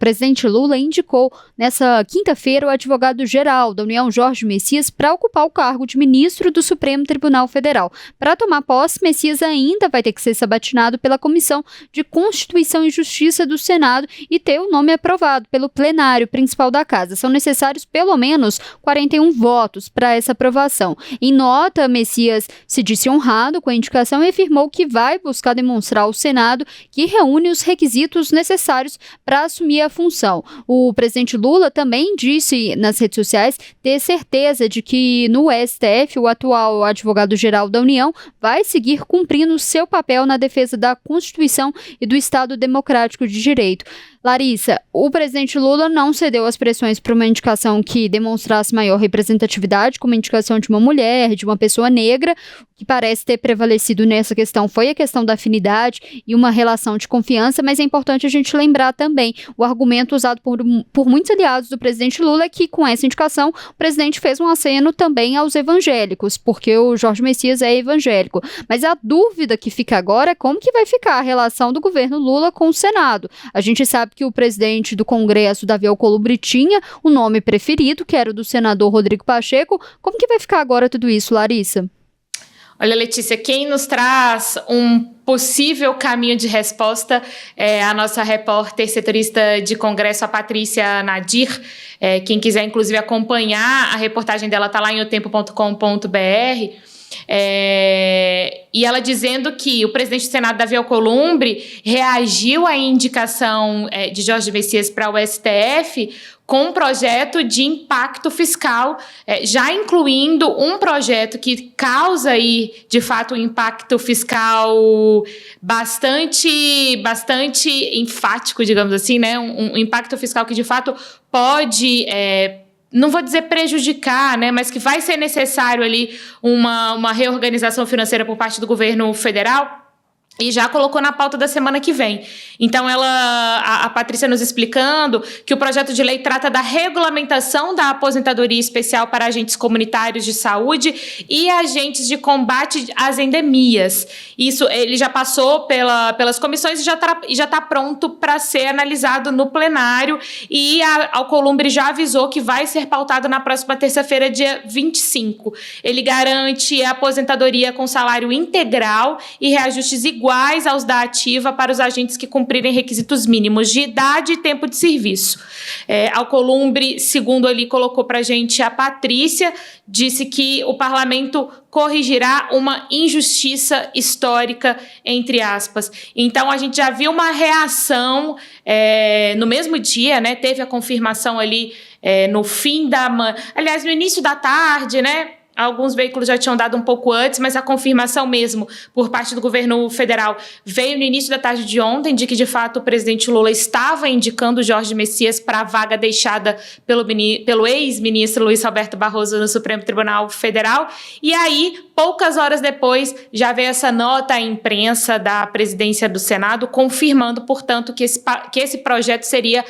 presidente Lula indicou nessa quinta-feira o advogado-geral da União, Jorge Messias, para ocupar o cargo de ministro do Supremo Tribunal Federal. Para tomar posse, Messias ainda vai ter que ser sabatinado pela Comissão de Constituição e Justiça do Senado e ter o nome aprovado pelo plenário principal da Casa. São necessários pelo menos 41 votos para essa aprovação. Em nota, Messias se disse honrado com a indicação e afirmou que vai buscar demonstrar ao Senado que reúne os requisitos necessários para assumir a função. O presidente Lula também disse nas redes sociais ter certeza de que no STF o atual advogado-geral da União vai seguir cumprindo seu papel na defesa da Constituição e do Estado Democrático de Direito. Larissa, o presidente Lula não cedeu às pressões para uma indicação que demonstrasse maior representatividade, como a indicação de uma mulher, de uma pessoa negra. O que parece ter prevalecido nessa questão foi a questão da afinidade e uma relação de confiança, mas é importante a gente lembrar também o argumento usado por muitos aliados do presidente Lula é que, com essa indicação, o presidente fez um aceno também aos evangélicos, porque o Jorge Messias é evangélico. Mas a dúvida que fica agora é como que vai ficar a relação do governo Lula com o Senado. A gente sabe que o presidente do Congresso, Davi Alcolumbre, tinha o nome preferido, que era o do senador Rodrigo Pacheco. Como que vai ficar agora tudo isso, Larissa? Olha, Letícia, quem nos traz um possível caminho de resposta é a nossa repórter setorista de Congresso, a Patrícia Nadir. Quem quiser, inclusive, acompanhar a reportagem dela está lá em otempo.com.br. E ela dizendo que o presidente do Senado, Davi Alcolumbre, reagiu à indicação de Jorge Messias para o STF com um projeto de impacto fiscal, já incluindo um projeto que causa aí, de fato, um impacto fiscal bastante enfático, digamos assim, né? Um impacto fiscal que, de fato, pode não vou dizer prejudicar, né, mas que vai ser necessário ali uma reorganização financeira por parte do governo federal. E já colocou na pauta da semana que vem. Então, a Patrícia nos explicando que o projeto de lei trata da regulamentação da aposentadoria especial para agentes comunitários de saúde e agentes de combate às endemias. Isso, ele já passou pelas comissões e já tá pronto para ser analisado no plenário. E a Alcolumbre já avisou que vai ser pautado na próxima terça-feira, dia 25. Ele garante a aposentadoria com salário integral e reajustes iguais aos da ativa para os agentes que cumprirem requisitos mínimos de idade e tempo de serviço. Alcolumbre, segundo ele colocou para a gente a Patrícia, disse que o parlamento corrigirá uma injustiça histórica, entre aspas. Então, a gente já viu uma reação no mesmo dia, né? Teve a confirmação ali no fim da manhã, aliás, no início da tarde, né? Alguns veículos já tinham dado um pouco antes, mas a confirmação mesmo por parte do governo federal veio no início da tarde de ontem, de que, de fato, o presidente Lula estava indicando Jorge Messias para a vaga deixada pelo ex-ministro Luiz Roberto Barroso no Supremo Tribunal Federal. E aí, poucas horas depois, já veio essa nota à imprensa da presidência do Senado, confirmando, portanto, que esse projeto seria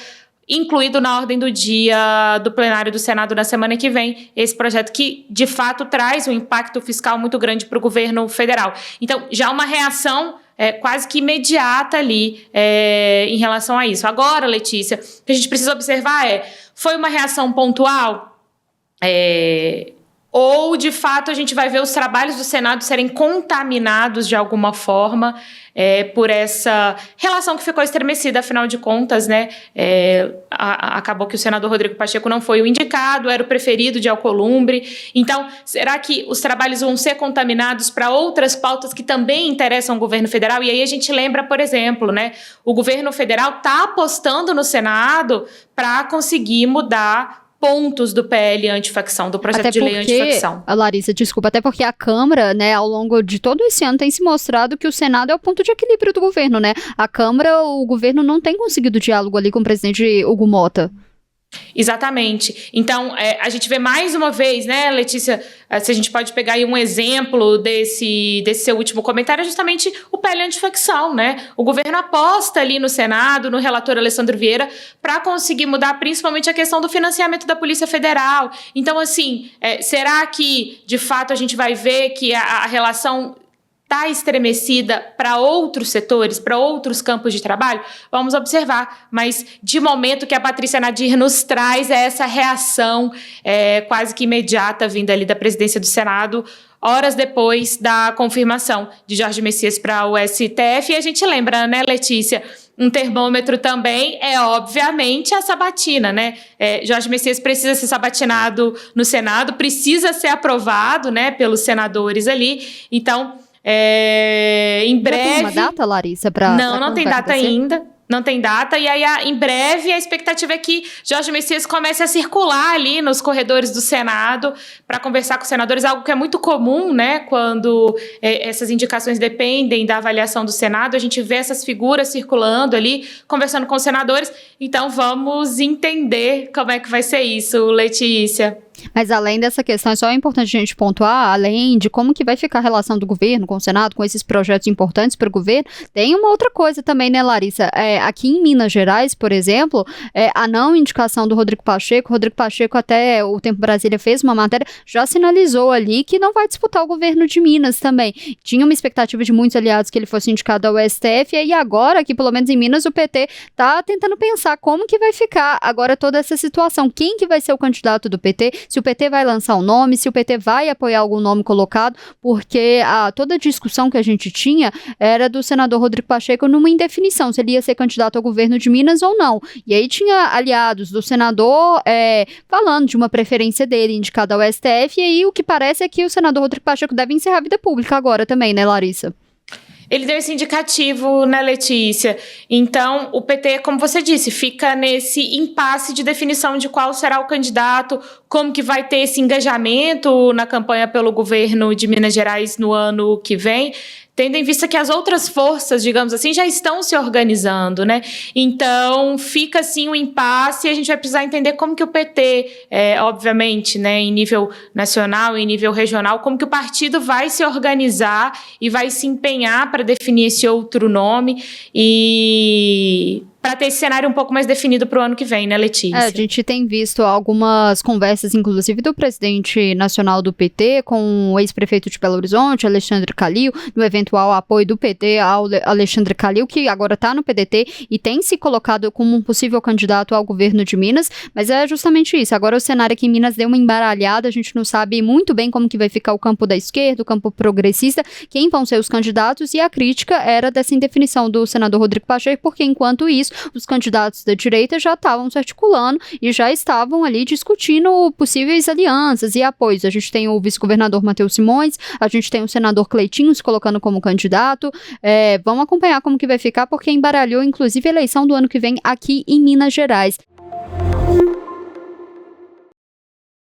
incluído na ordem do dia do plenário do Senado na semana que vem, esse projeto que, de fato, traz um impacto fiscal muito grande para o governo federal. Então, já uma reação quase que imediata ali em relação a isso. Agora, Letícia, o que a gente precisa observar foi uma reação pontual? Ou, de fato, a gente vai ver os trabalhos do Senado serem contaminados de alguma forma por essa relação que ficou estremecida, afinal de contas, né? Acabou que o senador Rodrigo Pacheco não foi o indicado, era o preferido de Alcolumbre. Então, será que os trabalhos vão ser contaminados para outras pautas que também interessam o governo federal? E aí a gente lembra, por exemplo, né? O governo federal está apostando no Senado para conseguir mudar pontos do PL antifacção, do projeto de lei antifacção. Larissa, desculpa, até porque a Câmara, né, ao longo de todo esse ano tem se mostrado que o Senado é o ponto de equilíbrio do governo, né? A Câmara, o governo não tem conseguido diálogo ali com o presidente Hugo Mota. Exatamente. Então, a gente vê mais uma vez, né, Letícia, se a gente pode pegar aí um exemplo desse seu último comentário, é justamente o PL antifacção, né? O governo aposta ali no Senado, no relator Alessandro Vieira, para conseguir mudar principalmente a questão do financiamento da Polícia Federal. Então, assim, será que, de fato, a gente vai ver que a relação está estremecida para outros setores, para outros campos de trabalho? Vamos observar, mas de momento que a Patrícia Nadir nos traz é essa reação quase que imediata vinda ali da presidência do Senado, horas depois da confirmação de Jorge Messias para o STF. E a gente lembra, né, Letícia, um termômetro também é, obviamente, a sabatina, né? Jorge Messias precisa ser sabatinado no Senado, precisa ser aprovado, né, pelos senadores ali. Então, em breve... Já tem uma data, Larissa? Não tem data ainda. Não tem data, e aí em breve a expectativa é que Jorge Messias comece a circular ali nos corredores do Senado para conversar com os senadores, algo que é muito comum, né, quando essas indicações dependem da avaliação do Senado, a gente vê essas figuras circulando ali, conversando com os senadores, então vamos entender como é que vai ser isso, Letícia. Mas além dessa questão, é só importante a gente pontuar, além de como que vai ficar a relação do governo com o Senado, com esses projetos importantes para o governo, tem uma outra coisa também, né, Larissa? Aqui em Minas Gerais, por exemplo, a não indicação do Rodrigo Pacheco até o Tempo Brasília fez uma matéria, já sinalizou ali que não vai disputar o governo de Minas também. Tinha uma expectativa de muitos aliados que ele fosse indicado ao STF, e aí agora, aqui pelo menos em Minas, o PT está tentando pensar como que vai ficar agora toda essa situação, quem que vai ser o candidato do PT, se o PT vai lançar um nome, se o PT vai apoiar algum nome colocado, porque toda a discussão que a gente tinha era do senador Rodrigo Pacheco numa indefinição, se ele ia ser candidato ao governo de Minas ou não. E aí tinha aliados do senador falando de uma preferência dele indicada ao STF, e aí o que parece é que o senador Rodrigo Pacheco deve encerrar a vida pública agora também, né, Larissa? Ele deu esse indicativo, né, Letícia? Então, o PT, como você disse, fica nesse impasse de definição de qual será o candidato, como que vai ter esse engajamento na campanha pelo governo de Minas Gerais no ano que vem, tendo em vista que as outras forças, digamos assim, já estão se organizando, né? Então, fica, assim, um impasse e a gente vai precisar entender como que o PT, obviamente, né, em nível nacional, em nível regional, como que o partido vai se organizar e vai se empenhar para definir esse outro nome e para ter esse cenário um pouco mais definido para o ano que vem, né, Letícia? A gente tem visto algumas conversas, inclusive do presidente nacional do PT com o ex-prefeito de Belo Horizonte, Alexandre Calil, no eventual apoio do PT ao Alexandre Calil, que agora está no PDT e tem se colocado como um possível candidato ao governo de Minas, mas é justamente isso. Agora o cenário aqui em Minas deu uma embaralhada, a gente não sabe muito bem como que vai ficar o campo da esquerda, o campo progressista, quem vão ser os candidatos, e a crítica era dessa indefinição do senador Rodrigo Pacheco, porque enquanto isso, os candidatos da direita já estavam se articulando e já estavam ali discutindo possíveis alianças e apoios. A gente tem o vice-governador Matheus Simões, a gente tem o senador Cleitinho se colocando como candidato. Vamos acompanhar como que vai ficar, porque embaralhou inclusive a eleição do ano que vem aqui em Minas Gerais.